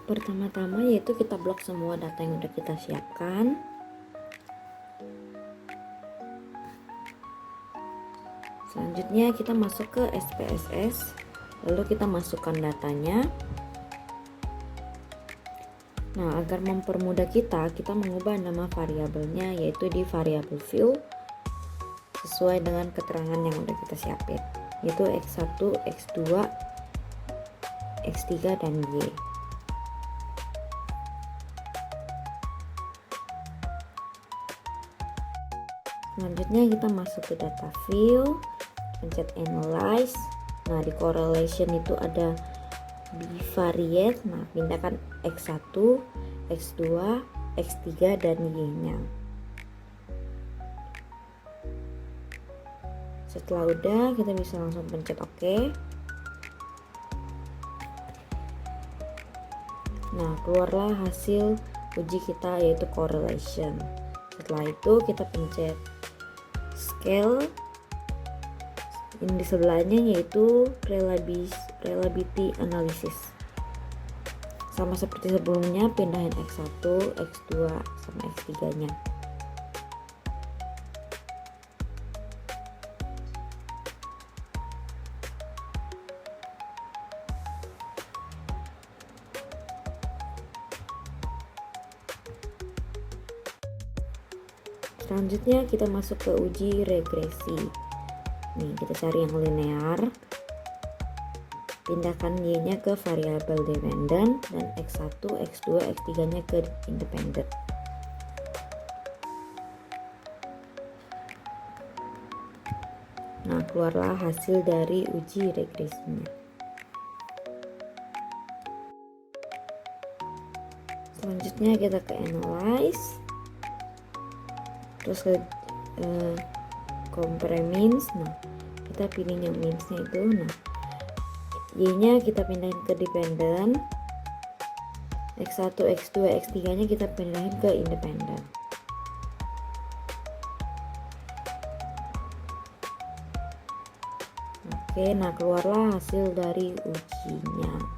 Pertama-tama yaitu kita blok semua data yang udah kita siapkan. Selanjutnya kita masuk ke SPSS, lalu kita masukkan datanya. Nah, agar mempermudah kita mengubah nama variabelnya yaitu di variabel view sesuai dengan keterangan yang udah kita siapin, yaitu X1, X2, X3, dan Y. Selanjutnya kita masuk ke data view, pencet analyze. Nah, di correlation itu ada bivariate. Nah, pindahkan X1, X2, X3, dan Y-nya. Setelah udah, kita bisa langsung pencet OK. Nah, keluarlah hasil uji kita yaitu correlation. Setelah itu kita pencet scale. Ini di sebelahnya yaitu reliability analysis. Sama seperti sebelumnya, pindahin X1, X2, sama X3 nya. Selanjutnya kita masuk ke uji regresi. Nih, kita cari yang linear. Pindahkan Y-nya ke variabel dependent dan X1, X2, X3 nya ke independent. Nah, keluarlah hasil dari uji regresinya. Selanjutnya kita ke analyze. Terus ke compare means. Nah, kita pilih yang means-nya itu. Nah, Y-nya kita pindahin ke dependent. X1, X2, X3 nya kita pindahin ke independent. Oke, nah keluarlah hasil dari ujinya.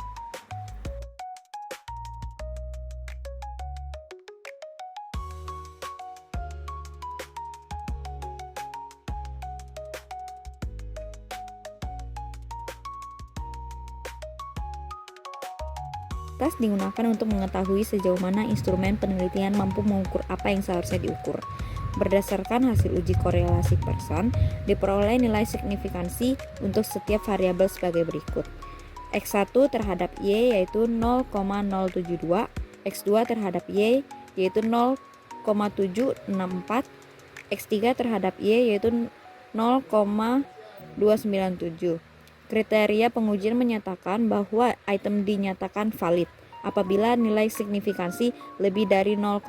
Tas digunakan untuk mengetahui sejauh mana instrumen penelitian mampu mengukur apa yang seharusnya diukur. Berdasarkan hasil uji korelasi Pearson, diperoleh nilai signifikansi untuk setiap variabel sebagai berikut. X1 terhadap Y yaitu 0,072, X2 terhadap Y yaitu 0,764, X3 terhadap Y yaitu 0,297. Kriteria pengujian menyatakan bahwa item dinyatakan valid apabila nilai signifikansi lebih dari 0,05.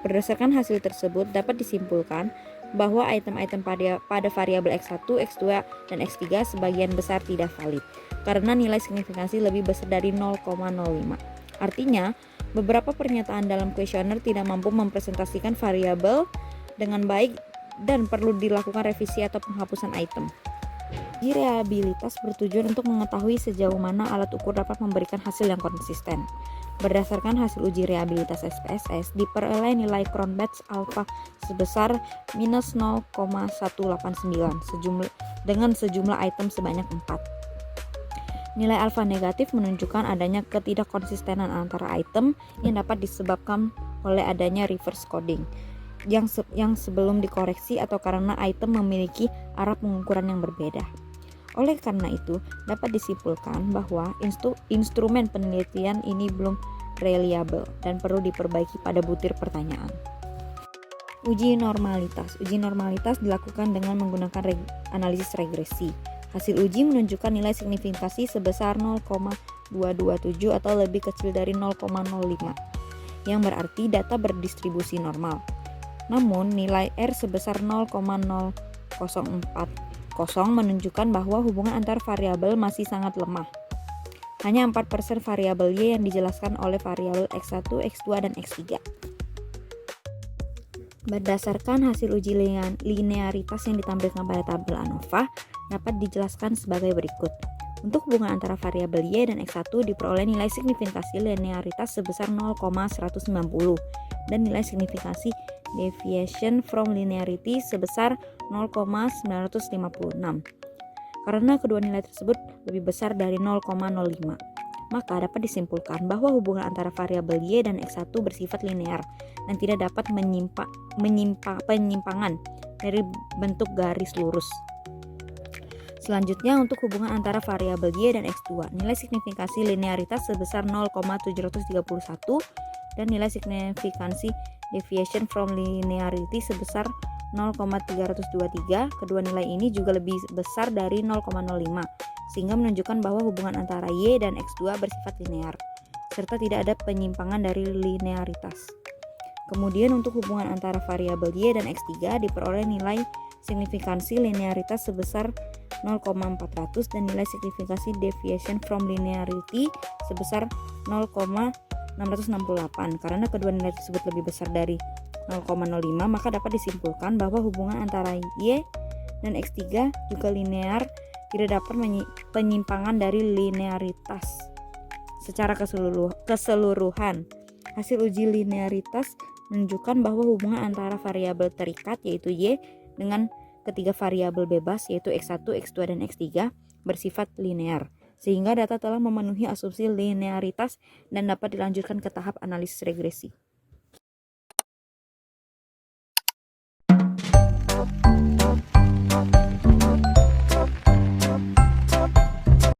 Berdasarkan hasil tersebut dapat disimpulkan bahwa item-item pada variabel X1, X2, dan X3 sebagian besar tidak valid karena nilai signifikansi lebih besar dari 0,05. Artinya, beberapa pernyataan dalam kuesioner tidak mampu mempresentasikan variabel dengan baik dan perlu dilakukan revisi atau penghapusan item. Uji reliabilitas bertujuan untuk mengetahui sejauh mana alat ukur dapat memberikan hasil yang konsisten. Berdasarkan hasil uji reliabilitas SPSS, diperoleh nilai Cronbach's alpha sebesar minus 0,189 dengan sejumlah item sebanyak 4. Nilai alfa negatif menunjukkan adanya ketidakkonsistenan antara item yang dapat disebabkan oleh adanya reverse coding yang sebelum dikoreksi atau karena item memiliki arah pengukuran yang berbeda. Oleh karena itu, dapat disimpulkan bahwa instrumen penelitian ini belum reliable dan perlu diperbaiki pada butir pertanyaan. Uji normalitas. Uji normalitas dilakukan dengan menggunakan analisis regresi. Hasil uji menunjukkan nilai signifikansi sebesar 0,227 atau lebih kecil dari 0,05, yang berarti data berdistribusi normal. Namun, nilai R sebesar 0,0040 menunjukkan bahwa hubungan antar variabel masih sangat lemah. Hanya 4% variabel Y yang dijelaskan oleh variabel X1, X2, dan X3. Berdasarkan hasil uji linearitas yang ditampilkan pada tabel ANOVA, dapat dijelaskan sebagai berikut. Untuk hubungan antara variabel Y dan X1 diperoleh nilai signifikansi linearitas sebesar 0,190 dan nilai signifikansi deviation from linearity sebesar 0,956. Karena kedua nilai tersebut lebih besar dari 0,05, maka dapat disimpulkan bahwa hubungan antara variabel Y dan X1 bersifat linear dan tidak dapat penyimpangan dari bentuk garis lurus. Selanjutnya, untuk hubungan antara variabel Y dan X2, nilai signifikansi linearitas sebesar 0,731 dan nilai signifikansi deviation from linearity sebesar 0,323. Kedua nilai ini juga lebih besar dari 0,05, sehingga menunjukkan bahwa hubungan antara Y dan X2 bersifat linear, serta tidak ada penyimpangan dari linearitas. Kemudian untuk hubungan antara variabel Y dan X3 diperoleh nilai signifikansi linearitas sebesar 0,400 dan nilai signifikansi deviation from linearity sebesar 0,668. Karena kedua nilai tersebut lebih besar dari 0,05, maka dapat disimpulkan bahwa hubungan antara Y dan X3 juga linear, tidak dapat penyimpangan dari linearitas. Secara keseluruhan, hasil uji linearitas menunjukkan bahwa hubungan antara variabel terikat yaitu Y dengan ketiga variabel bebas yaitu X1, X2, dan X3 bersifat linear, sehingga data telah memenuhi asumsi linearitas dan dapat dilanjutkan ke tahap analisis regresi.